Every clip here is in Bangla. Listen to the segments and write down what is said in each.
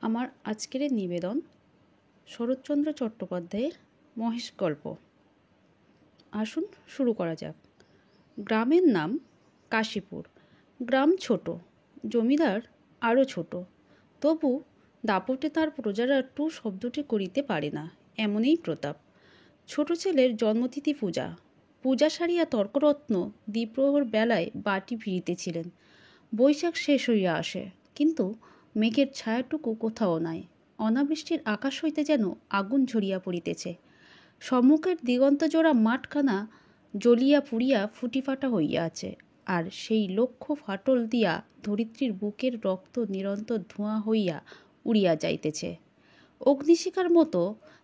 আমার আজকের নিবেদন শরৎচন্দ্র চট্টোপাধ্যায়ের মহেশ গল্প। আসুন শুরু করা যাক। গ্রামের নাম কাশীপুর। গ্রাম ছোট, জমিদার আরও ছোট, তবু দাপটে তার প্রজারা টু শব্দটি করিতে পারে না, এমনই প্রতাপ। ছোট ছেলের জন্মতিথি পূজা। পূজা সারিয়া তর্করত্ন দ্বিপ্রহর বেলায় বাটি ফিরিতেছিলেন। বৈশাখ শেষ হইয়া আসে, কিন্তু মেঘের ছায়াটুকু কোথাও নাই। অনাবৃষ্টির আকাশ হইতে যেন আগুন ঝরিয়া পড়িতেছে। সম্মুখের দিগন্তজোড়া মাঠখানা জ্বলিয়া পুড়িয়া ফুটিফাটা হইয়া আছে, আর সেই লক্ষ্য ফাটল দিয়া ধরিত্রীর বুকের রক্ত নিরন্তর ধোঁয়া হইয়া উড়িয়া যাইতেছে। অগ্নিশিখার মতো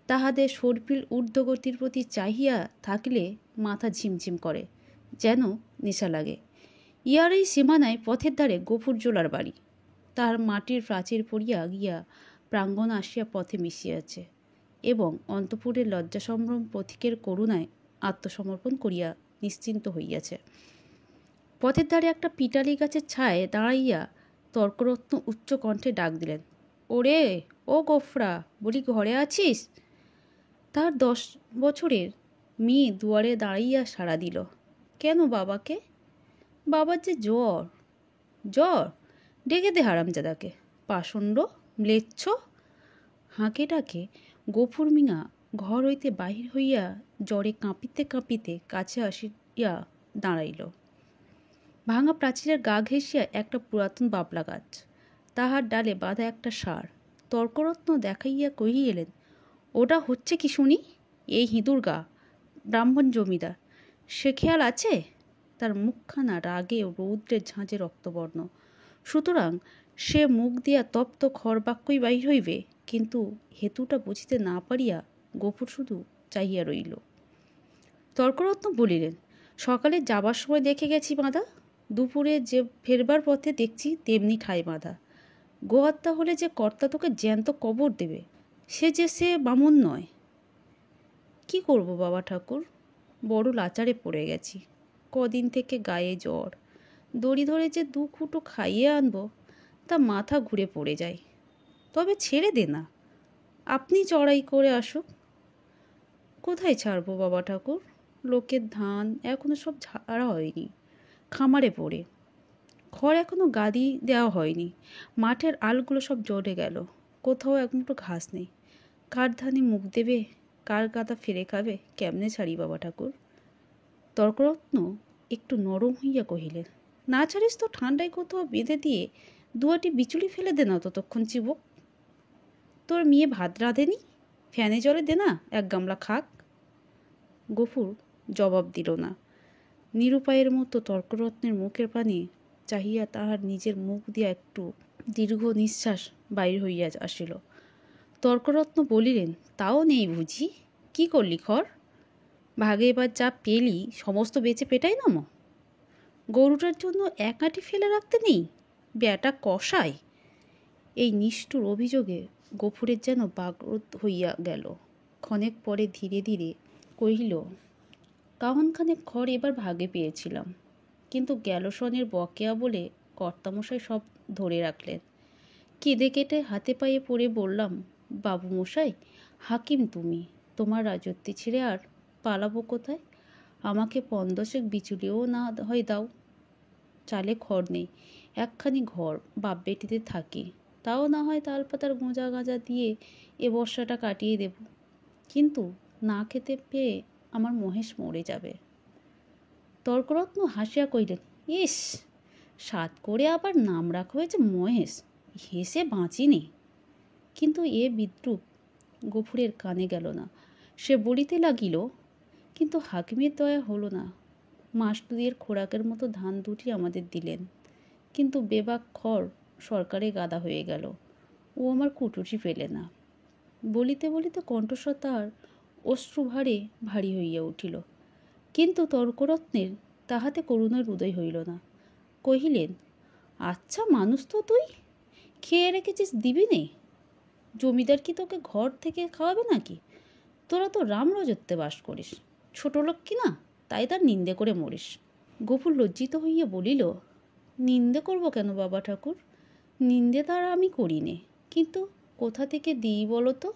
তাহাদের সর্পিল ঊর্ধ্বগতির প্রতি চাহিয়া থাকিলে মাথা ঝিমঝিম করে, যেন নেশা লাগে। ইহার এই সীমানায় পথের ধারে গফুরজোলার বাড়ি। তার মাটির প্রাচীর পড়িয়া গিয়া প্রাঙ্গণ আসিয়া পথে মিশিয়াছে, এবং অন্তঃপুরের লজ্জাসম্ভ্রম পথিকের করুণায় আত্মসমর্পণ করিয়া নিশ্চিন্ত হইয়াছে। পথের ধারে একটা পিটালি গাছের ছায়ে দাঁড়াইয়া তর্করত্ন উচ্চ কণ্ঠে ডাক দিলেন, ওরে ও গোফরা, বলি ঘরে আছিস? তার 10 বছরের মেয়ে দুয়ারে দাঁড়াইয়া সাড়া দিল, কেন বাবাকে? বাবার যে জ্বর। জ্বর? ডেকে দে হারামজাদাকে, পাষণ্ড ম্লেচ্ছ। হাঁকে ডাকে গফুর মিয়া ঘর হইতে বাহির হইয়া জ্বরে কাঁপিতে কাঁপিতে কাছে আসিয়া দাঁড়াইল। ভাঙা প্রাচীরের গা ঘেঁষিয়া একটা পুরাতন বাবলা গাছ, তাহার ডালে বাঁধা একটা ষাঁড়। তর্করত্ন দেখাইয়া কহিলেন, ওটা হচ্ছে কি শুনি? এই হিঁদুর গা, ব্রাহ্মণ জমিদার, সে খেয়াল আছে? তার মুখখানা রাগে ও রৌদ্রের ঝাঁঝে রক্তবর্ণ, সুতরাং সে মুখ দিয়া তপ্ত খড়বাক্যই বাহির হইবে। কিন্তু হেতুটা বুঝিতে না পারিয়া গফুর শুধু চাহিয়া রইল। তর্করত্ন বলিলেন, সকালে যাবার সময় দেখে গেছি বাঁধা, দুপুরে যে ফেরবার পথে দেখছি তেমনি ঠাই বাঁধা। গোহত্যা হলে যে কর্তা তোকে জ্যান্ত কবর দেবে, সে বামুন নয়। কি করব বাবা ঠাকুর, বড় লাচারে পড়ে গেছি। কদিন থেকে গায়ে জ্বর, দড়ি ধরে যে 2 ফুটো খাইয়ে আনবো, তা মাথা ঘুরে পড়ে যায়। তবে ছেড়ে দে না, আপনি চড়াই করে আসুক। কোথায় ছাড়বো বাবা ঠাকুর? লোকের ধান এখনো সব ঝাড়া হয়নি, খামারে পড়ে। খড় এখনো গাদি দেওয়া হয়নি, মাঠের আলগুলো সব জ্বরে গেল, কোথাও এক মুঠো ঘাস নেই। কার ধানে মুখ দেবে, কার গাদা ফেরে খাবে, কেমনে ছাড়ি বাবা ঠাকুর? তর্করত্ন একটু নরম হইয়া কহিলেন, না ছাড়িস তো ঠান্ডায় কোথাও বেঁধে দিয়ে 2 বিচুলি ফেলে দে না ততক্ষণ চিবুক। তোর মেয়ে ভাত রাঁধেনি, ফ্যানে জলে দে না 1 গামলা খাক। গফুর জবাব দিল না। নিরুপায়ের মতো তর্করত্নের মুখের পানে চাহিয়া তাহার নিজের মুখ দিয়া একটু দীর্ঘ নিঃশ্বাস বাইর হইয়া আসিল। তর্করত্ন বলিলেন, তাও নেই বুঝি? কি করলি খড়? ভাগে এবার যা পেলি সমস্ত বেচে পেটাই নামো। গরুটার জন্য 1 আঁটি ফেলে রাখতে নেই, ব্যাটা কষায়। এই নিষ্ঠুর অভিযোগে গফুরের যেন বাগরোধ হইয়া গেল। ক্ষণেক পরে ধীরে ধীরে কহিল, কাহনখানেক খড় এবার ভাগে পেয়েছিলাম, কিন্তু গ্যালোসনের বকেয়া বলে কর্তামশাই সব ধরে রাখলেন। কেঁদে কেটে হাতে পায়ে পড়ে বললাম, বাবু মশাই, হাকিম তুমি, তোমার রাজত্বে ছেড়ে আর পালাবো কোথায়? আমাকে 15 বিচুলিও না হয় দাও। চালে খড় নেই, একখানি ঘর বাপ বেটিতে থাকি, তাও না হয় তালপাতার গোঁজা গাঁজা দিয়ে এ বর্ষাটা কাটিয়ে দেব, কিন্তু না খেতে পেয়ে আমার মহেশ মরে যাবে। তর্করত্ন হাসিয়া কহিলেন, ইস, সাত করে আবার নাম রাখা হয়েছে মহেশ, হেসে বাঁচিনি। কিন্তু এ বিদ্রূপ গফুরের কানে গেল না। সে বলিতে লাগিল, কিন্তু হাকিমের দয়া হলো না। মাস 2 খোরাকের মতো ধান 2টি আমাদের দিলেন, কিন্তু বেবাক খড় সরকারে গাদা হয়ে গেল, ও আমার কুটুটি পেলে না। বলিতে বলিতে কণ্ঠস্বর তাহার অশ্রুভারে ভারী হইয়া উঠিল। কিন্তু তর্করত্নের তাহাতে করুণার উদয় হইল না। কহিলেন, আচ্ছা মানুষ তো তুই, খেয়ে রেখেছিস দিবি নে? জমিদার কি তোকে ঘর থেকে খাওয়াবে নাকি? তোরা তো রামরাজত্বে বাস করিস, ছোট লোক কি না, তাই তার নিন্দে করে মরিস। গফুর লজ্জিত হইয়া বলিল, নিন্দে করব কেন বাবা ঠাকুর? নিন্দে তার আমি করি নে, কিন্তু কোথা থেকে দিই বলো তো?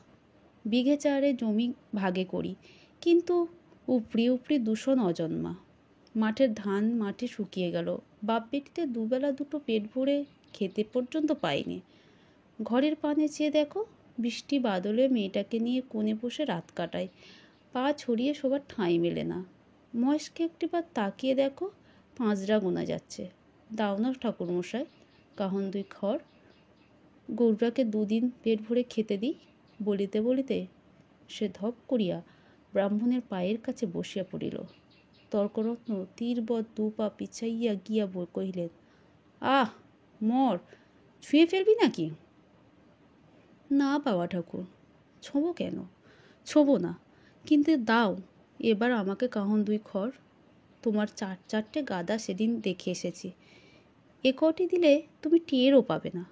বিঘে চারে জমি ভাগে করি, কিন্তু উপরি উপরি দূষণ অজন্মা। মাঠের ধান মাঠে শুকিয়ে গেল, বাপ বেটিতে দুবেলা দুটো পেট ভরে খেতে পর্যন্ত পাইনি। ঘরের পানে চেয়ে দেখো, বৃষ্টি বাদলে মেয়েটাকে নিয়ে কোণে বসে রাত কাটায়, পা ছড়িয়ে শোবার ঠাঁই মেলে না। মহেশকে একটিবার তাকিয়ে দেখো, পাঁজরা গোনা যাচ্ছে। দাও না ঠাকুরমশাই কাহন 2 খড়, গরুটাকে 2 দিন পেট ভরে খেতে দিই। বলিতে বলিতে সে ধপ করিয়া ব্রাহ্মণের পায়ের কাছে বসিয়া পড়িল। তর্করত্ন তীরবৎ 2 পা পিছাইয়া গিয়া কহিলেন, আহ মর, ছুঁয়ে ফেলবি নাকি? না বাবা ঠাকুর, ছোঁবো কেন? ছোঁবো না, কিন্তু দাও এবার আমাকে কাহন 2 খড়। তোমার 4 গাদা সেদিন দেখে এসেছি, এ কটি দিলে তুমি টেরও পাবে না।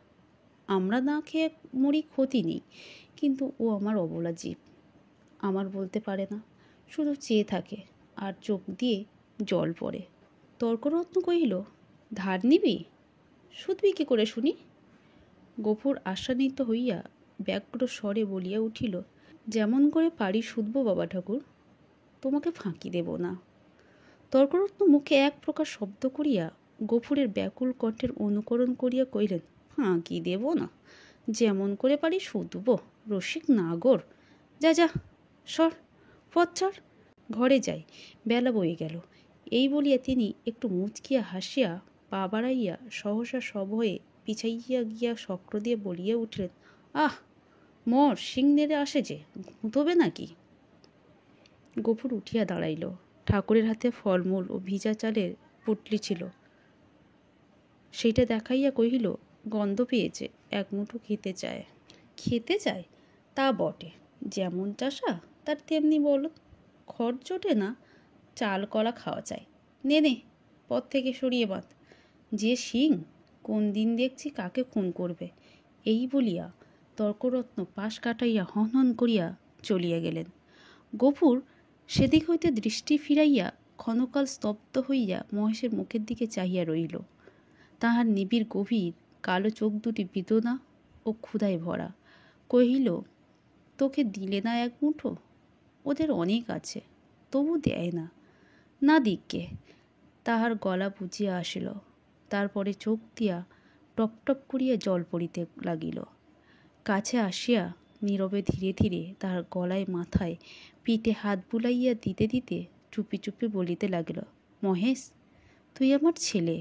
আমরা না খেয়ে মরি ক্ষতি নেই, কিন্তু ও আমার অবলা জীব, আমার বলতে পারে না, শুধু চেয়ে থাকে আর চোখ দিয়ে জল পড়ে। তর্করত্ন কহিল, ধার নিবি? শুধবি কি করে শুনি? গফুর আশান্বিত হইয়া ব্যগ্র স্বরে বলিয়া উঠিল, যেমন করে পারি শুধবো বাবা ঠাকুর, তোমাকে ফাঁকি দেব না। তর্করত্ন মুখে এক প্রকার শব্দ করিয়া গফুরের ব্যাকুল কণ্ঠের অনুকরণ করিয়া কহিলেন, ফাঁকি দেব না, যেমন করে পারি শুধব, রসিক নাগর। যা যা, সর, পথ ছাড়, ঘরে যাই, বেলা বয়ে গেল। এই বলিয়া তিনি একটু মুচকিয়া হাসিয়া পা বাড়াইয়া সহসা সভয়ে পিছাইয়া গিয়া শক্র দিয়ে বলিয়া উঠলেন, আহ মর, শিং নেড়ে আসে যে, ঘুঁতবে নাকি? গফুর উঠিয়া দাঁড়াইল। ঠাকুরের হাতে ফলমূল ও ভিজা চালের পুটলি ছিল, সেইটা দেখাইয়া কহিল, গন্ধ পেয়েছে, এক মুঠো খেতে চায়। খেতে চায় তা বটে, যেমন চাষা তার তেমনি বলো, খড় জোটে না, চাল কলা খাওয়া চাই। নে নে, পথ থেকে সরিয়ে বাঁধ, যে শিং কোন দিন দেখছি কাকে খুন করবে। এই বলিয়া তর্করত্ন পাশ কাটাইয়া হন করিয়া চলিয়া গেলেন। গফুর সেদিক হইতে দৃষ্টি ফিরাইয়া ক্ষণকাল স্তব্ধ হইয়া মহেশের মুখের দিকে চাহিয়া রহিল। তাহার নিবিড় গভীর কালো চোখ দুটি বেদনা ও ক্ষুধায় ভরা। কহিল, তোকে দিলে না এক মুঠো? ওদের অনেক আছে, তবু দেয় না। না দিককে। তাহার গলা বুঝিয়া আসিল, তারপরে চোখ দিয়া টপ টপ করিয়া জল পড়িতে লাগিল। কাছে আসিয়া নীরবে ধীরে ধীরে তাহার গলায় মাথায় পিঠে হাত বুলাইয়া দিতে দিতে চুপি চুপি বলিতে লাগিল, মহেশ, তুই আমার ছেলে,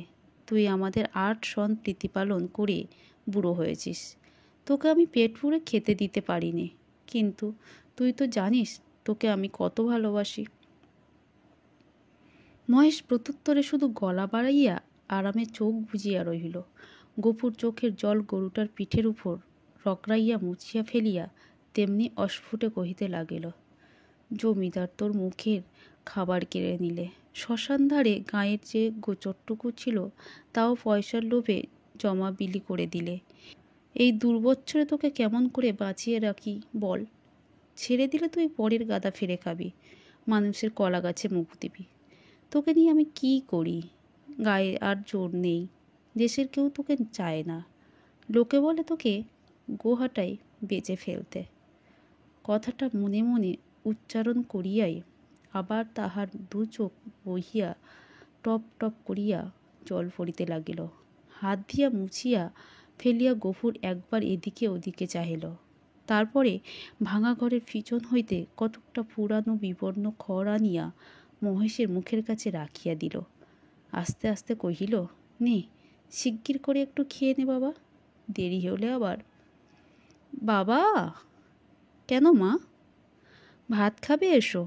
তুই আমাদের 8 সন প্রীতিপালন করে বুড়ো হয়েছিস, তোকে আমি পেট পুরে খেতে দিতে পারিনি, কিন্তু তুই তো জানিস তোকে আমি কত ভালোবাসি। মহেশ প্রত্যুত্তরে শুধু গলা বাড়াইয়া আরামে চোখ বুজিয়া রহিল। গফুর চোখের জল গরুটার পিঠের উপর রগড়াইয়া মুছিয়া ফেলিয়া তেমনি অস্ফুটে কহিতে লাগিল, জমিদার তোর মুখের খাবার কেড়ে নিলে, শ্মশান ধারে গাঁয়ের যে গোচরটুকু ছিল তাও পয়সার লোভে জমা বিলি করে দিলে। এই দুর্বৎসরে তোকে কেমন করে বাঁচিয়ে রাখি বল? ছেড়ে দিলে তুই পরের গাদা ফিরে খাবি, মানুষের কলা গাছে মুখ দিবি। তোকে নিয়ে আমি কি করি? গায়ে আর জোর নেই, দেশের কেউ তোকে চায় না, লোকে বলে তোকে গোহাটায় বেচে ফেলতে। কথাটা মনে মনে উচ্চারণ করিয়াই আবার তাহার 2 চোখ বহিয়া টপ টপ করিয়া জল পড়িতে লাগিল। হাত দিয়া মুছিয়া ফেলিয়া গফুর একবার এদিকে ওদিকে চাহিল, তারপরে ভাঙা ঘরের পিছন হইতে কতকটা পুরানো বিবর্ণ খড় আনিয়া মহেশের মুখের কাছে রাখিয়া দিল। আস্তে আস্তে কহিল, নে, শিগগির করে একটু খেয়ে নে বাবা, দেরি হলে আবার। বাবা! কেন মা? ভাত খাবে, এসো।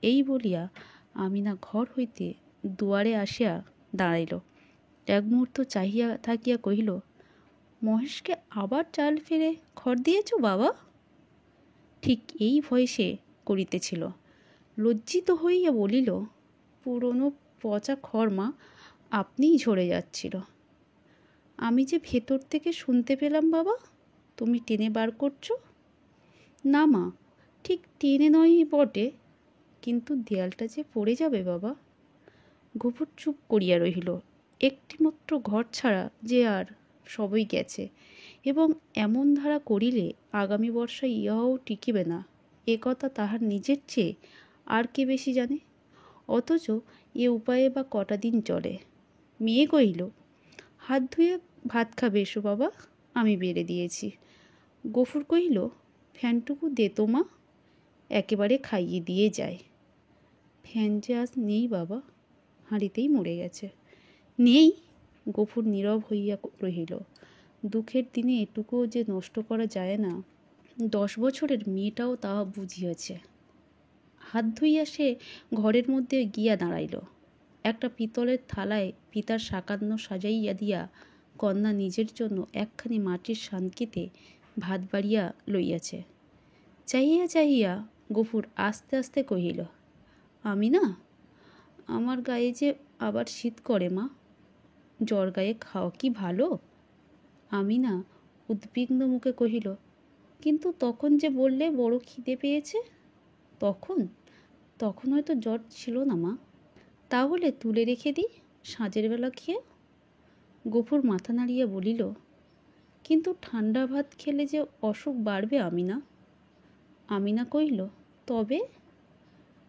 এই বলিয়া আমিনা ঘর হইতে দুয়ারে আসিয়া দাঁড়াইল। এক মুহূর্ত চাহিয়া থাকিয়া কহিল, মহেশকে আবার চাল ফেলে খড় দিয়েছ বাবা? ঠিক এই ভয় সে করিতেছিল। লজ্জিত হইয়া বলিল, পুরনো পচা খড় মা, আপনিই ঝরে যাচ্ছিল। আমি যে ভেতর থেকে শুনতে পেলাম বাবা, তুমি টেনে বার করছো। না মা, ঠিক টেনে নয় বটে, কিন্তু দেয়ালটা যে পড়ে যাবে বাবা। গফুর চুপ করিয়া রহিল। একটিমাত্র ঘর ছাড়া যে আর সবই গেছে, এবং এমন ধারা করিলে আগামী বর্ষায় ইহাও টিকিবে না, এ কথা তাহার নিজের চেয়ে আর কে বেশি জানে? অথচ এ উপায়ে বা কটা দিন চলে। মেয়ে কহিল, হাত ধুয়ে ভাত খাবে এসো বাবা, আমি বেড়ে দিয়েছি। গফুর কহিল, ফ্যানটুকু দে তো মা, একেবারে খাইয়ে দিয়ে যায়। ফ্যান যে আজ নেই বাবা, হাঁড়িতেই মরে গেছে। নেই? গফুর নীরব হইয়া রহিল। দুঃখের দিনে এটুকুও যে নষ্ট করা যায় না, 10 বছরের মেয়েটাও তাহা বুঝিয়াছে। হাত ধুইয়া সে ঘরের মধ্যে গিয়া দাঁড়াইল। একটা পিতলের থালায় পিতার সাকান্ন সাজাইয়া দিয়া কন্যা নিজের জন্য একখানি মাটির সানকিতে ভাত বাড়িয়া লইয়াছে। চাহিয়া চাহিয়া গফুর আস্তে আস্তে কহিল, আমি না, আমার গায়ে যে আবার শীত করে মা, জ্বর গায়ে খাওয়া কি ভালো? আমি না উদ্বিগ্ন মুখে কহিল, কিন্তু তখন যে বললে বড় খিদে পেয়েছে। তখন হয়তো জ্বর ছিল না মা। তাহলে তুলে রেখে দিই, সাঁঝের বেলা খেয়ে। গফুর মাথা নাড়িয়া বলিল, কিন্তু ঠান্ডা ভাত খেলে যে অসুখ বাড়বে আমিনা। আমিনা কহিল, তবে?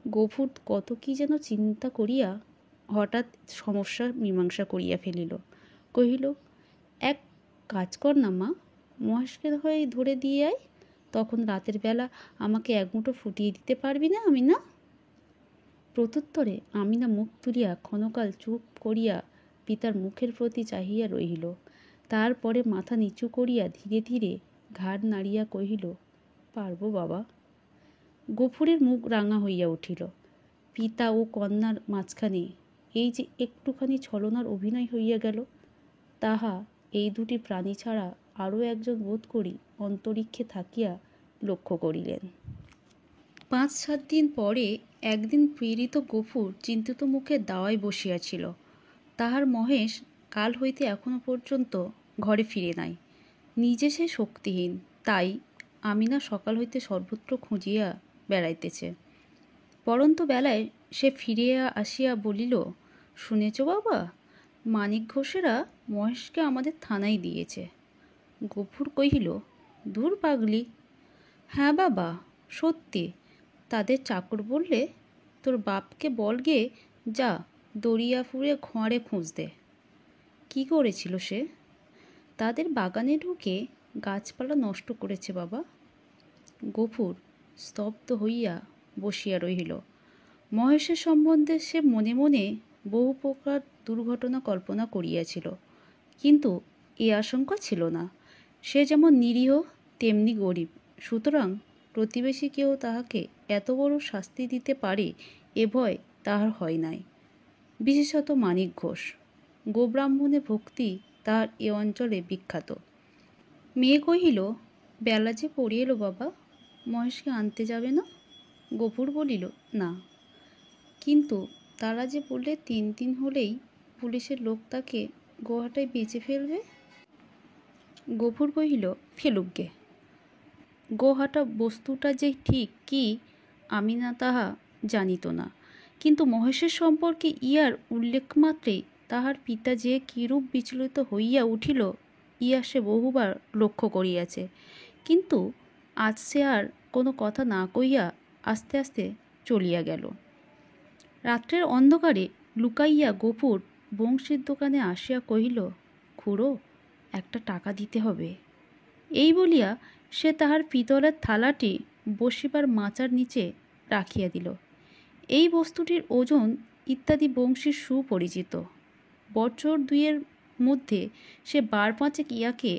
গফুর কত কি যেন চিন্তা করিয়া হঠাৎ সমস্যা মীমাংসা করিয়া ফেলিল। কহিল, এক কাজ কর না মা, মহেশকে হয়ে ধরে দিয়ে আয়, তখন রাতের বেলা আমাকে এক মুঠো ফুটিয়ে দিতে পারবি না আমিনা? প্রত্যুত্তরে আমিনা মুখ তুলিয়া ক্ষণকাল চুপ করিয়া পিতার মুখের প্রতি চাহিয়া রহিল। তারপরে মাথা নিচু করিয়া ধীরে ধীরে ঘাড় নাড়িয়া কহিল, পারবো বাবা। গফুরের মুখ রাঙা হইয়া উঠিল। পিতা ও কন্যার মাঝখানে এই যে একটুখানি ছলনার অভিনয় হইয়া গেল, তাহা এই দুটি প্রাণী ছাড়া আরও একজন বোধ করি অন্তরিক্ষে থাকিয়া লক্ষ্য করিলেন। 5-7 দিন পরে একদিন পীড়িত গফুর চিন্তিত মুখে দাওয়ায় বসিয়াছিল। তাহার মহেশ কাল হইতে এখনো পর্যন্ত ঘরে ফিরে নাই। নিজে সে শক্তিহীন, তাই আমিনা সকাল হইতে সর্বত্র খুঁজিয়া বেড়াইতেছে। পরন্ত বেলায় সে ফিরিয়া আসিয়া বলিল, শুনেছ বাবা, মানিক ঘোষেরা মহেশকে আমাদের থানায় দিয়েছে। গফুর কহিল, দূর পাগলি। হ্যাঁ বাবা, সত্যি। তাদের চাকর বললে, তোর বাপকে বলগে যা দরিয়াপুরে ঘোঁয়ারে খোঁজ দে। কী করেছিল সে? তাদের বাগানে ঢুকে গাছপালা নষ্ট করেছে বাবা। গফুর স্তব্ধ হইয়া বসিয়া রহিল। মহেশের সম্বন্ধে সে মনে মনে বহু প্রকার দুর্ঘটনা কল্পনা করিয়াছিল, কিন্তু এ আশঙ্কা ছিল না। সে যেমন নিরীহ তেমনি গরিব, সুতরাং প্রতিবেশী কেউ তাহাকে এত বড় শাস্তি দিতে পারে এ ভয় তাহার হয় নাই। বিশেষত মানিক ঘোষ। গোব্রাহ্মণে ভক্তি তাহার এ অঞ্চলে বিখ্যাত। মেয়ে কহিল, বেলা যে পড়িয়ে এলো বাবা, মহেশকে আনতে যাবে না? গফুর বলিল, না। কিন্তু তারা যে বললে 3 দিন হলেই পুলিশের লোক তাকে গোহাটায় বেঁচে ফেলবে। গফুর কহিল, ফেলুক গে। গোহাটা বস্তুটা যে ঠিক কি আমিনা তাহা জানিত না, কিন্তু মহেশের সম্পর্কে ইহার উল্লেখ মাত্রেই তাহার পিতা যে কিরূপ বিচলিত হইয়া উঠিল ইহা সে বহুবার লক্ষ্য করিয়াছে। কিন্তু আজ সে আর কোনো কথা না কইয়া আস্তে আস্তে চলিয়া গেল। রাত্রের অন্ধকারে লুকাইয়া গফুর বংশীর দোকানে আসিয়া কহিল, খুড়ো, একটা টাকা দিতে হবে। এই বলিয়া সে তাহার পিতলের থালাটি বসিবার মাচার নিচে রাখিয়া দিল। এই বস্তুটির ওজন ইত্যাদি বংশীর সুপরিচিত। বছর 2-এর মধ্যে সে বার-5 ইয়াকে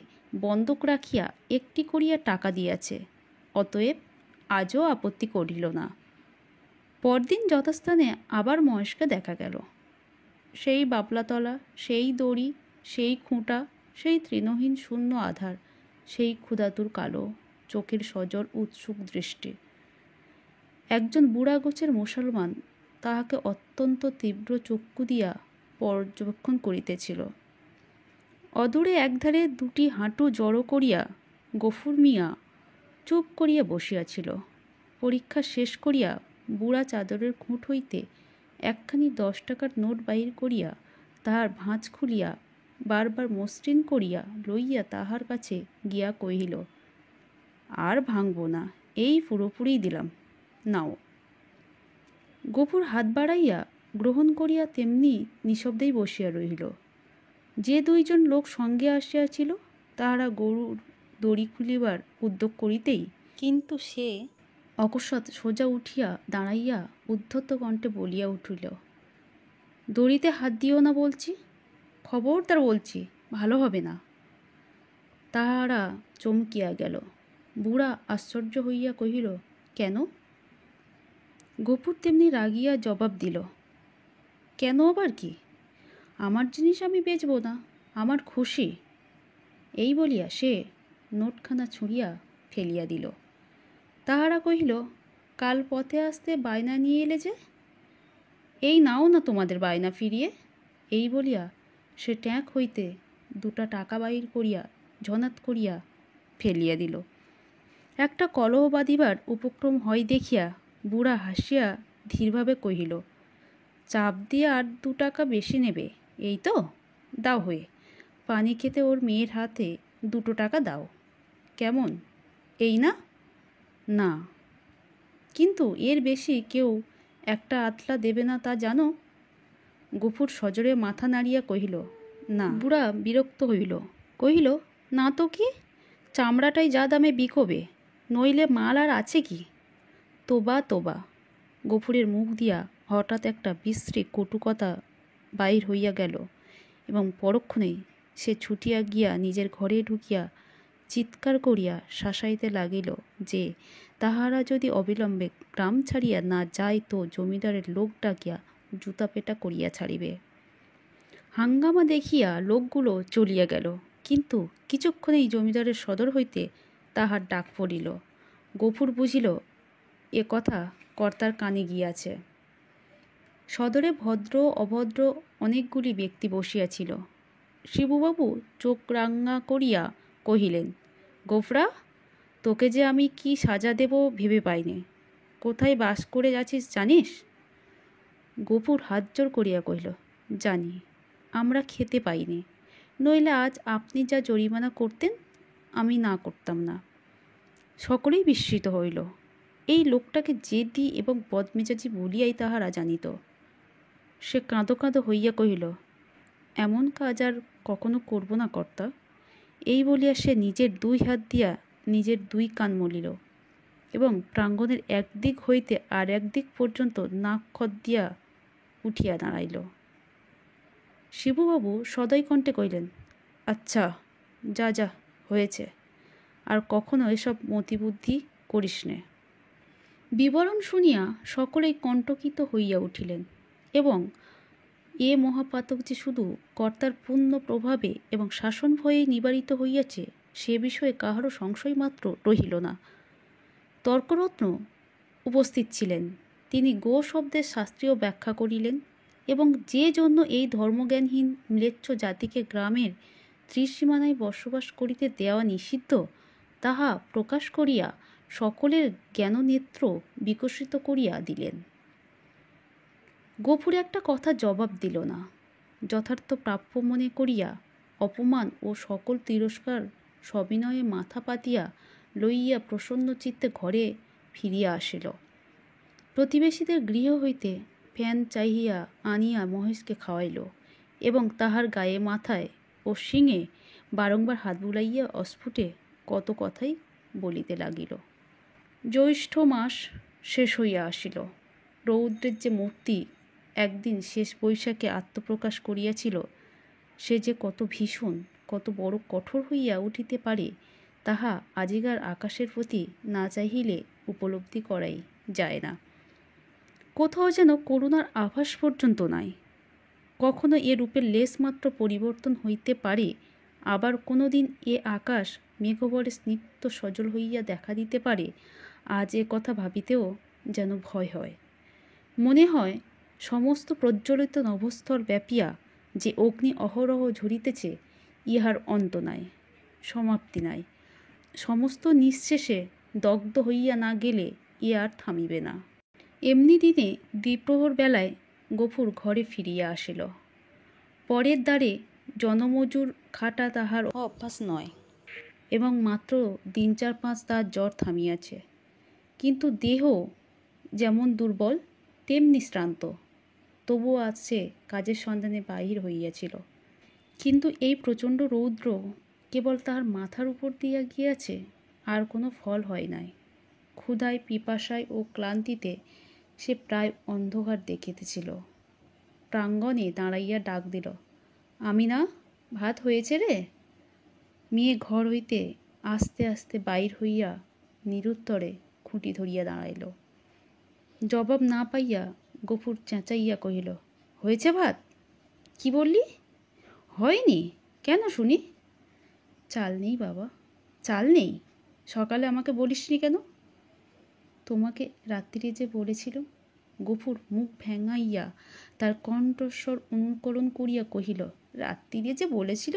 বন্ধক রাখিয়া একটি করিয়া টাকা দিয়াছে, অতএব আজও আপত্তি করিল না। পরদিন যথাস্থানে আবার মহেশকে দেখা গেল। সেই বাবলাতলা, সেই দড়ি, সেই খুঁটা, সেই তৃণহীন শূন্য আধার, সেই ক্ষুধাতুর কালো চোখের সজল উৎসুক দৃষ্টি। একজন বুড়া গোছের মুসলমান তাহাকে অত্যন্ত তীব্র চক্ষু দিয়া পর্যবেক্ষণ করিতেছিল। অদূরে একধারে 2টি হাঁটু জড়ো করিয়া গফুর মিয়া চুপ করিয়া বসিয়াছিল। পরীক্ষা শেষ করিয়া বুড়া চাদরের খুঁট হইতে একখানি 10 টাকার নোট বাহির করিয়া তাহার ভাঁজ খুলিয়া বারবার মসৃণ করিয়া লইয়া তাহার কাছে গিয়া কহিল, আর ভাঙব না, এই পুরোপুরি দিলাম, নাও। গফুর হাত বাড়াইয়া গ্রহণ করিয়া তেমনি নিঃশব্দেই বসিয়া রহিল। যে দুইজন লোক সঙ্গে আসিয়াছিল তাহারা গরুর দড়ি খুলিবার উদ্যোগ করিতেই কিন্তু সে অকস্মাৎ সোজা উঠিয়া দাঁড়াইয়া উদ্ধত কণ্ঠে বলিয়া উঠিল, দড়িতে হাত দিও না বলছি, খবরদার বলছি, ভালো হবে না। তাহারা চমকিয়া গেল। বুড়া আশ্চর্য হইয়া কহিল, কেন? গফুর তেমনি রাগিয়া জবাব দিল, কেন আবার কি? আমার জিনিস আমি বেচব না, আমার খুশি। এই বলিয়া সে নোটখানা ছুঁড়িয়া ফেলিয়া দিল। তাহারা কহিল, কাল পথে আসতে বায়না নিয়ে এলে যে, এই নাও না তোমাদের বায়না ফিরিয়ে। এই বলিয়া সে ট্যাঁক হইতে 2টা টাকা বাহির করিয়া ঝনাত করিয়া ফেলিয়া দিল। একটা কলহ বাঁধিবার উপক্রম হয় দেখিয়া বুড়া হাসিয়া ধীরভাবে কহিল, চাপ দিয়ে আর 2 টাকা বেশি নেবে, এই তো? দাও হয়ে, পানি খেতে ওর মেয়ের হাতে 2 টাকা দাও, কেমন? এই না? না, কিন্তু এর বেশি কেউ একটা আতলা দেবে না, তা জানো? গফুর সজোরে মাথা নাড়িয়া কহিল, না। বুড়া বিরক্ত হইল, কহিল, না তো কি, চামড়াটাই যা দামে বিকোবে, নইলে মাল আর আছে কি? তোবা তোবা। গফুরের মুখ দিয়া হঠাৎ একটা বিশ্রী কটু কথা বাহির হইয়া গেল এবং পরক্ষণেই সে ছুটিয়া গিয়া নিজের ঘরে ঢুকিয়া চিৎকার করিয়া শাসাইতে লাগিল যে তাহারা যদি অবিলম্বে গ্রাম ছাড়িয়া না যায় তো জমিদারের লোক ডাকিয়া জুতা পেটা করিয়া ছাড়িবে। হাঙ্গামা দেখিয়া লোকগুলো চলিয়া গেল, কিন্তু কিছুক্ষণেই জমিদারের সদর হইতে তাহার ডাক পড়িল। গফুর বুঝিল এ কথা কর্তার কানে গিয়াছে। সদরে ভদ্র অভদ্র অনেকগুলি ব্যক্তি বসিয়াছিল। শিবুবাবু চোখ রাঙা করিয়া কহিলেন, গোফরা, তোকে যে আমি কি সাজা দেব ভেবে পাইনি। কোথায় বাস করে যাচ্ছিস জানিস? গফুর হাত জোর করিয়া কহিল, জানি, আমরা খেতে পাইনি, নইলে আজ আপনি যা জরিমানা করতেন আমি না করতাম না। সকলেই বিস্মিত হইল। এই লোকটাকে জেদি এবং বদমেজাজি বলিয়াই তাহারা জানিত। সে কাঁদো কাঁদো হইয়া কহিল, এমন কাজ আর কখনো করব না কর্তা। এই বলিয়া সে নিজের 2 হাত দিয়া নিজের 2 কান মলিল এবং প্রাঙ্গণের একদিক হইতে আর একদিক পর্যন্ত নাক খত দিয়া উঠিয়া দাঁড়াইল। শিবুবাবু সদয় কণ্ঠে কহিলেন, আচ্ছা, যা যা হয়েছে, আর কখনো এসব মতিবুদ্ধি করিস নে। বিবরণ শুনিয়া সকলেই কণ্টকিত হইয়া উঠিলেন এবং এ মহাপাতক যে শুধু কর্তার পূর্ণ প্রভাবে এবং শাসন ভয়েই নিবারিত হইয়াছে সে বিষয়ে কাহারও সংশয় মাত্র রহিল না। তর্করত্ন উপস্থিত ছিলেন। তিনি গো শব্দের শাস্ত্রীয় ব্যাখ্যা করিলেন এবং যে জন্য এই ধর্মজ্ঞানহীন ম্লেচ্ছ জাতিকে গ্রামের ত্রিসীমানায় বসবাস করিতে দেওয়া নিষিদ্ধ তাহা প্রকাশ করিয়া সকলের জ্ঞাননেত্র বিকশিত করিয়া দিলেন। গফুর একটা কথা জবাব দিল না। যথার্থ প্রাপ্য মনে করিয়া অপমান ও সকল তিরস্কার সবিনয়ে মাথা পাতিয়া লইয়া প্রসন্ন চিত্তে ঘরে ফিরিয়া আসিল। প্রতিবেশীদের গৃহ হইতে ফ্যান চাহিয়া আনিয়া মহেশকে খাওয়াইল এবং তাহার গায়ে মাথায় ও শিঙে বারংবার হাত বুলাইয়া অস্ফুটে কত কথাই বলিতে লাগিল। জ্যৈষ্ঠ মাস শেষ হইয়া আসিল। রৌদ্রের যে মূর্তি একদিন শেষ বৈশাখে আত্মপ্রকাশ করিয়াছিল সে যে কত ভীষণ, কত বড় কঠোর হইয়া উঠিতে পারে তাহা আজিকার আকাশের প্রতি না চাহিলে উপলব্ধি করাই যায় না। কোথাও যেন করুণার আভাস পর্যন্ত নাই। কখনো এ রূপের লেশমাত্র পরিবর্তন হইতে পারে, আবার কোনো দিন এ আকাশ মেঘবরে স্নিগ্ধ সজল হইয়া দেখা দিতে পারে। আজ এ কথা ভাবিতেও যেন ভয় হয়। মনে হয় সমস্ত প্রজ্বলিত নভস্তর ব্যাপিয়া যে অগ্নি অহরহ ঝরিতেছে ইহার অন্ত নাই, সমাপ্তি নাই। সমস্ত নিঃশেষে দগ্ধ হইয়া না গেলে ই আর থামিবে না। এমনি দিনে দ্বিপ্রহর বেলায় গফুর ঘরে ফিরিয়া আসিল। পরের দ্বারে জনমজুর খাটা তাহার অভ্যাস নয়, এবং মাত্র 3-4-5 তার জ্বর থামিয়াছে। কিন্তু দেহ যেমন দুর্বল তেমনি শ্রান্ত। তবুও আজ সে কাজের সন্ধানে বাহির হইয়াছিল। কিন্তু এই প্রচণ্ড রৌদ্র কেবল তাহার মাথার উপর দিয়া গিয়াছে, আর কোনো ফল হয় নাই। ক্ষুধায়, পিপাসায় ও ক্লান্তিতে সে প্রায় অন্ধকার দেখিতেছিল। প্রাঙ্গণে দাঁড়াইয়া ডাক দিল, আমিনা, ভাত হয়েছে রে? মেয়ে ঘর হইতে আস্তে আস্তে বাহির হইয়া নিরুত্তরে খুঁটি ধরিয়া দাঁড়াইল। জবাব না পাইয়া গফুর চেঁচাইয়া কহিল, হয়েছে ভাত? কি বললি? হয়নি? কেন শুনি? চাল নেই বাবা, চাল নেই। সকালে আমাকে বলিসনি কেন? তোমাকে রাত্রিরে যে বলেছিল। গফুর মুখ ভেঙাইয়া তার কণ্ঠস্বর অনুকরণ করিয়া কহিল, রাত্রিরে যে বলেছিল?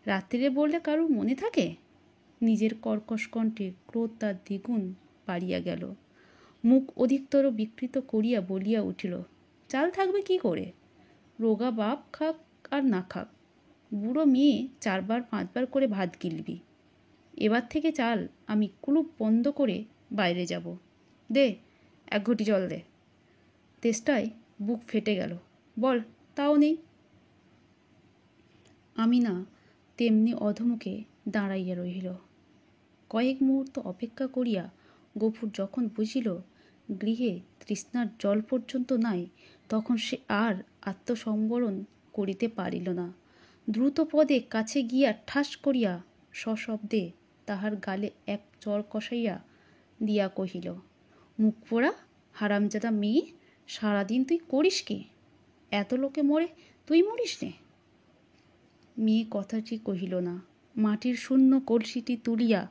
রাত্রিরে বললে কারুর মনে থাকে? নিজের কর্কশ কণ্ঠে ক্রোধ তার দ্বিগুণ বাড়িয়া গেল। মুখ অধিকতর বিকৃত করিয়া বলিয়া উঠিল, চাল থাকবে কি করে? রোগা বাপ খাক আর না খাক, বুড়ো মেয়ে 4-5 করে ভাত গিলবি। এবার থেকে চাল আমি কুলুপ বন্ধ করে বাইরে যাব। দে 1 ঘটি জল দে। তেষ্টায় বুক ফেটে গেল। বল, তাও নেই। আমিনা তেমনি অধমুখে দাঁড়াইয়া রহিল। কয়েক মুহূর্ত অপেক্ষা করিয়া গফুর যখন বুঝিল গৃহে তৃষ্ণার জল পর্যন্ত নাই, তখন সে আর আত্মসংবরণ করিতে পারিল না। দ্রুত পদে কাছে গিয়া ঠাস করিয়া সশব্দে তাহার গালে এক চর কষাইয়া দিয়া কহিল, মুখ পোড়া হারামজাদা মেয়ে, সারাদিন তুই করিস কি? এত লোকে মরে তুই মরিস নে? মেয়ে কথাটি কহিল না। মাটির শূন্য কলসিটি তুলিয়া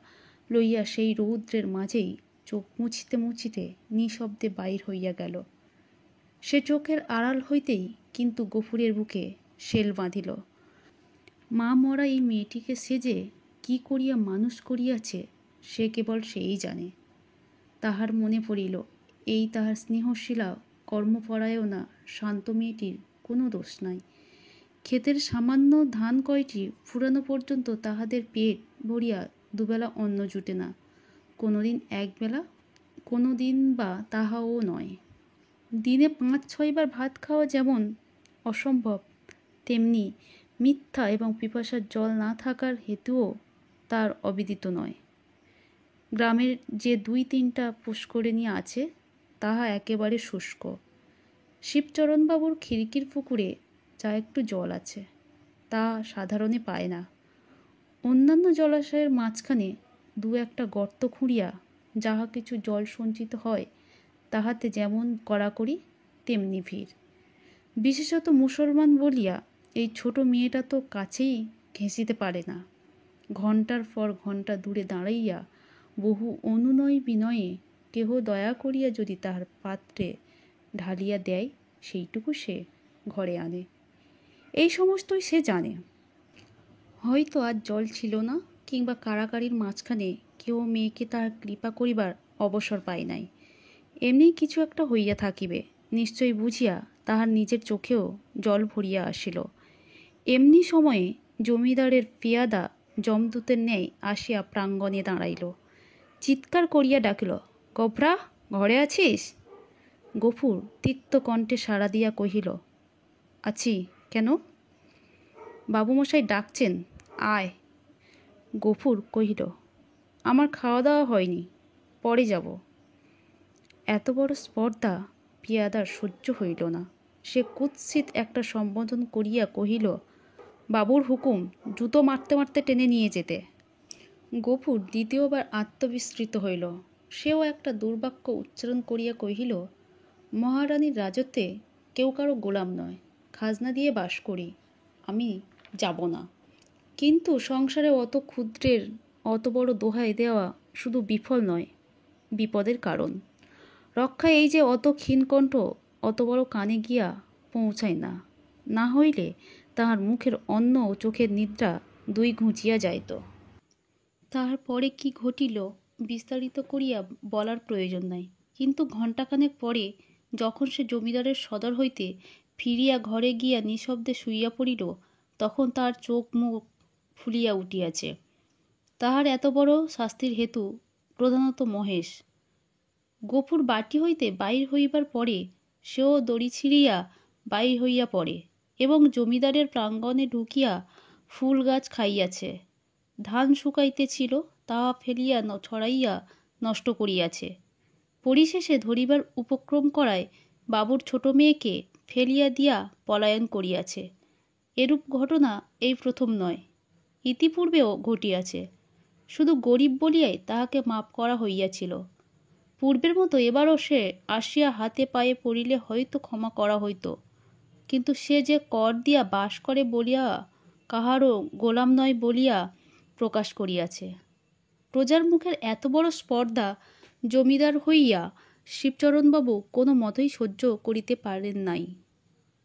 লইয়া সেই রৌদ্রের মাঝেই চোখ মুছিতে মুছিতে নিঃশব্দে বাহির হইয়া গেল। সে চোখের আড়াল হইতেই কিন্তু গফুরের বুকে শেল বাঁধিল। মা মরা এই মেয়েটিকে সে যে কী করিয়া মানুষ করিয়াছে সে কেবল সেই জানে। তাহার মনে পড়িল, এই তাহার স্নেহশীলা কর্মপরায়ণা শান্ত মেয়েটির কোনো দোষ নাই। ক্ষেতের সামান্য ধান কয়টি ফুরানো পর্যন্ত তাহাদের পেট ভরিয়া দুবেলা অন্ন জুটে না। কোনোদিন একবেলা, কোনো দিন বা তাহাও নয়। দিনে 5-6 বার ভাত খাওয়া যেমন অসম্ভব, তেমনি মিথ্যা এবং পিপাসার জল না থাকার হেতুও তার অবিদিত নয়। গ্রামের যে 2-3টা পুষ্করিণী আছে তাহা একেবারে শুষ্ক। শিবচরণবাবুর খিড়কির পুকুরে যা একটু জল আছে তা সাধারণে পায় না। অন্যান্য জলাশয়ের মাঝখানে 2-একটা গর্ত খুঁড়িয়া যাহা কিছু জল সঞ্চিত হয় তাহাতে যেমন কড়াকড়ি তেমনি ভিড়। বিশেষত মুসলমান বলিয়া এই ছোট মেয়েটা তো কাছেই ঘেঁষিতে পারে না। ঘণ্টার পর ঘণ্টা দূরে দাঁড়াইয়া বহু অনুনয় বিনয়ে কেহ দয়া করিয়া যদি তাহার পাত্রে ঢালিয়া দেয় সেইটুকু সে ঘরে আনে। এই সমস্তই সে জানে। হয়তো আজ জল ছিল না, কিংবা কাড়াকাড়ির মাঝখানে কেউ মেয়েকে তাহার কৃপা করিবার অবসর পায় নাই। এমনি কিছু একটা হইয়া থাকিবে নিশ্চয় বুঝিয়া তাহার নিজের চোখেও জল ভরিয়া আসিল। এমনি সময়ে জমিদারের পেয়াদা যমদূতের ন্যায় আসিয়া প্রাঙ্গণে দাঁড়াইল। চিৎকার করিয়া ডাকিল, গফরা, ঘরে আছিস? গফুর তিক্ত কণ্ঠে সাড়া দিয়া কহিল, আছি। কেন? বাবুমশাই ডাকছেন, আয়। গফুর কহিল, আমার খাওয়া দাওয়া হয়নি, পরে যাব। এত বড় স্পর্ধা পেয়াদার সহ্য হইল না। সে কুৎসিত একটা সম্বোধন করিয়া কহিল, বাবুর হুকুম জুতো মারতে মারতে টেনে নিয়ে যেতে। গফুর দ্বিতীয়বার আত্মবিস্মৃত হইল। সেও একটা দুর্বাক্য উচ্চারণ করিয়া কহিল, মহারানীর রাজত্বে কেউ কারো গোলাম নয়, খাজনা দিয়ে বাস করি, আমি যাব না। কিন্তু সংসারে অত ক্ষুদ্রের অত বড় দোহাই দেওয়া শুধু বিফল নয়, বিপদের কারণ। রক্ষা এই যে অত ক্ষীণকণ্ঠ অত বড় কানে গিয়া পৌঁছায় না, না হইলে তাহার মুখের অন্ন ও চোখের নিদ্রা 2 ঘুচিয়া যাইত। তাহার পরে কি ঘটিল বিস্তারিত করিয়া বলার প্রয়োজন নাই। কিন্তু ঘণ্টাখানেক পরে যখন সে জমিদারের সদর হইতে ফিরিয়া ঘরে গিয়া নিঃশব্দে শুইয়া পড়িল, তখন তার চোখ মুখ ফুলিয়া উঠিয়াছে। তাহার এত বড় শাস্তির হেতু প্রধানত মহেশ। গফুর বাটি হইতে বাহির হইবার পরে সেও দড়ি ছিঁড়িয়া বাহির হইয়া পড়ে এবং জমিদারের প্রাঙ্গণে ঢুকিয়া ফুল গাছ খাইয়াছে। ধান শুকাইতেছিল, তাহা ফেলিয়া ছড়াইয়া নষ্ট করিয়াছে। পরিশেষে ধরিবার উপক্রম করায় বাবুর ছোট মেয়েকে ফেলিয়া দিয়া পলায়ন করিয়াছে। এরূপ ঘটনা এই প্রথম নয়, ইতিপূর্বেও ঘটিয়াছে। শুধু গরিব বলিয়াই তাহাকে মাপ করা হইয়াছিল। পূর্বের মতো এবারও সে আসিয়া হাতে পায়ে পড়িলে হয়তো ক্ষমা করা হইত, কিন্তু সে যে কর দিয়া বাস করে বলিয়া কাহারও গোলাম নয় বলিয়া প্রকাশ করিয়াছে। প্রজার মুখের এত বড় স্পর্ধা জমিদার হইয়া শিবচরণবাবু কোনো মতেই সহ্য করিতে পারেন নাই।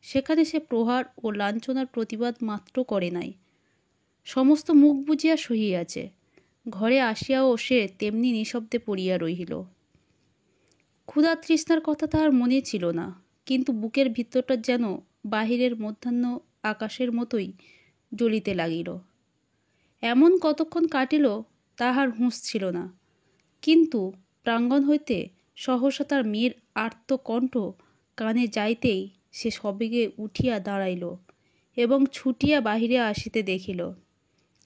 সেখানে সে প্রহার ও লাঞ্ছনার প্রতিবাদ মাত্র করে নাই, সমস্ত মুখ বুজিয়া সহিয়াছে। ঘরে আসিয়াও সে তেমনি নিঃশব্দে পড়িয়া রহিল। ক্ষুধা তৃষ্ণার কথা তাহার মনে ছিল না, কিন্তু বুকের ভিতরটা যেন বাহিরের মধ্যাহ্ন আকাশের মতোই জ্বলিতে লাগিল। এমন কতক্ষণ কাটিল তাহার হুঁশ ছিল না, কিন্তু প্রাঙ্গণ হইতে সহসা তার মেয়ের আর্ত কণ্ঠ কানে যাইতেই সে সবেগে উঠিয়া দাঁড়াইল এবং ছুটিয়া বাহিরে আসিতে দেখিল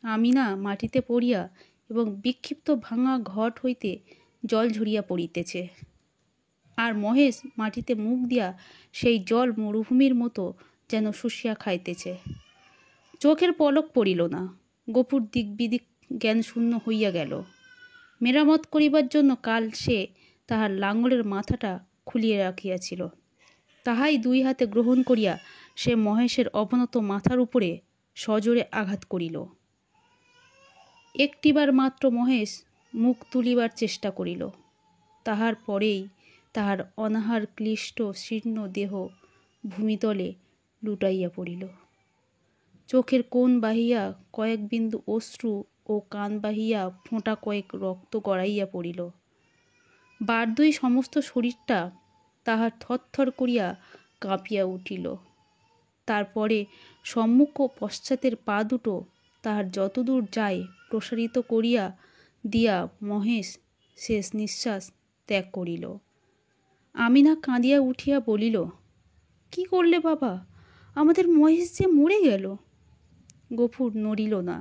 আমিনা মাটিতে পড়িয়া এবং বিক্ষিপ্ত ভাঙা ঘট হইতে জল ঝরিয়া পড়িতেছে, আর মহেশ মাটিতে মুখ দিয়া সেই জল মরুভূমির মতো যেন শুষিয়া খাইতেছে। চোখের পলক পড়িল না। গফুর দিক বিদিক জ্ঞানশূন্য হইয়া গেল। মেরামত করিবার জন্য কাল সে তাহার লাঙলের মাথাটা খুলিয়া রাখিয়াছিল, তাহাই দুই হাতে গ্রহণ করিয়া সে মহেশের অবনত মাথার উপরে সজোরে আঘাত করিল। একটিবার মাত্র মহেশ মুখ তুলিবার চেষ্টা করিল, তাহার পরেই তাহার অনাহার ক্লিষ্ট শীর্ণ দেহ ভূমিতলে লুটাইয়া পড়িল। চোখের কোণ বাহিয়া কয়েক বিন্দু অশ্রু ও কান বাহিয়া ফোঁটা কয়েক রক্ত গড়াইয়া পড়িল। বারদুই সমস্ত শরীরটা তাহার থরথর করিয়া কাঁপিয়া উঠিল। তারপরে সম্মুখ ও পশ্চাতের পা দুটো তাহার যতদূর যায় প্রসারিত করিয়া দিয়া মহেশ শেষ নিঃশ্বাস ত্যাগ করিল। আমিনা কাঁদিয়া উঠিয়া বলিল, কি করলে বাবা, আমাদের মহেশ যে মরে গেল। গফুর নড়িল না,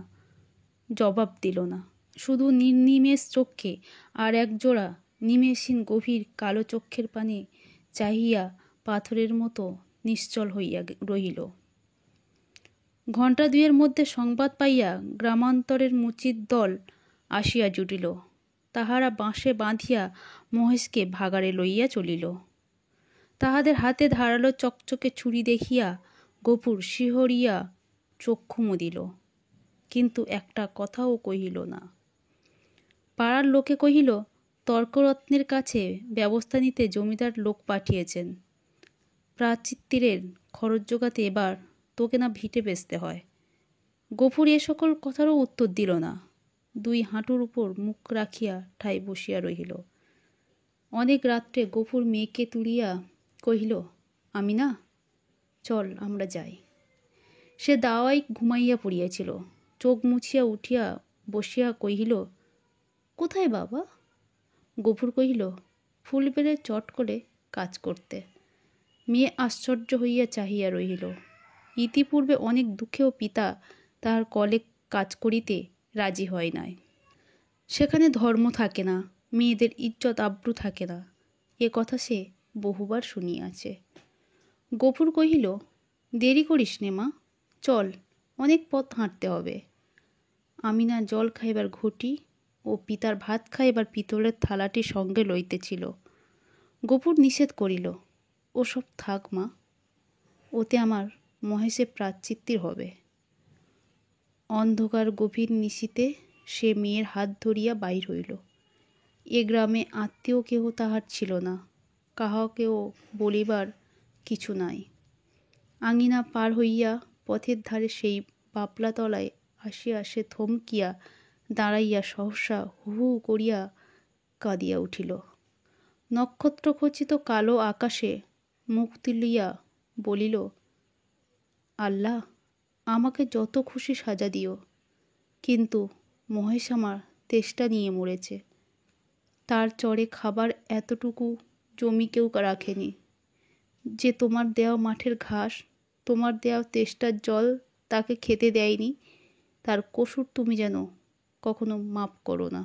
জবাব দিল না, শুধু নির্নিমেষ চক্ষে আর একজোড়া নিমেষহীন গভীর কালো চক্ষের পানে চাহিয়া পাথরের মতো নিশ্চল হইয়া রহিল। ঘণ্টা দুয়ের মধ্যে সংবাদ পাইয়া গ্রামান্তরের মুচির দল আসিয়া জুটিল। তাহারা বাঁশে বাঁধিয়া মহেশকে ভাগাড়ে লইয়া চলিল। তাহাদের হাতে ধারালো চকচকে ছুরি দেখিয়া গফুর শিহরিয়া চক্ষু মুদিল, কিন্তু একটা কথাও কহিল না। পাড়ার লোকে কহিল, তর্করত্নের কাছে ব্যবস্থা নিতে জমিদার লোক পাঠিয়েছেন। প্রাচিত্তিরের খরচ জোগাতে এবার তোকে না ভিটে বেচতে হয়। গফুর এ সকল কথারও উত্তর দিল না, দুই হাঁটুর উপর মুখ রাখিয়া ঠাই বসিয়া রহিল। অনেক রাত্রে গফুর মেয়েকে তুলিয়া কহিল, আমিনা, চল আমরা যাই। সে দাওয়াই ঘুমাইয়া পড়িয়াছিল। চোখ মুছিয়া উঠিয়া বসিয়া কহিল, কোথায় বাবা? গফুর কহিল, ফুলবেড়ে চট করে কাজ করতে। মেয়ে আশ্চর্য হইয়া চাহিয়া রহিল। ইতিপূর্বে অনেক দুঃখেও পিতা তাহার কলে কাজ করিতে রাজি হয় নাই। সেখানে ধর্ম থাকে না, মেয়েদের ইজ্জত আব্রু থাকে না, এ কথা সে বহুবার শুনিয়াছে। গফুর কহিল, দেরি করিস নে মা, চল, অনেক পথ হাঁটতে হবে। আমিনা জল খাইবার ঘটি ও পিতার ভাত খাইবার পিতলের থালাটি সঙ্গে লইতেছিল। গফুর নিষেধ করিল, ওসব থাক মা, ওতে আমার মহেশে প্রাচিত্তির হবে। অন্ধকার গভীর নিশীথে সে মেয়ের হাত ধরিয়া বাহির হইল। এ গ্রামে আত্মীয় কেহ তাহার ছিল না, কাহাকেও বলিবার কিছু নাই। আঙিনা পার হইয়া পথের ধারে সেই বাপলাতলায় আসিয়া সে থমকিয়া দাঁড়াইয়া সহসা হু হু করিয়া কাঁদিয়া উঠিল। নক্ষত্রখচিত কালো আকাশে মুখ তুলিয়া বলিল, আল্লাহ, আমাকে যত খুশি সাজা দিও, কিন্তু মহেশ আমার তেষ্টা নিয়ে মরেছে। তার চরে খাবার এতটুকু জমি কেউ রাখেনি। যে তোমার দেওয়া মাঠের ঘাস, তোমার দেওয়া তেষ্টার জল তাকে খেতে দেয়নি, তার কসুর তুমি যেন কখনো মাপ করো না।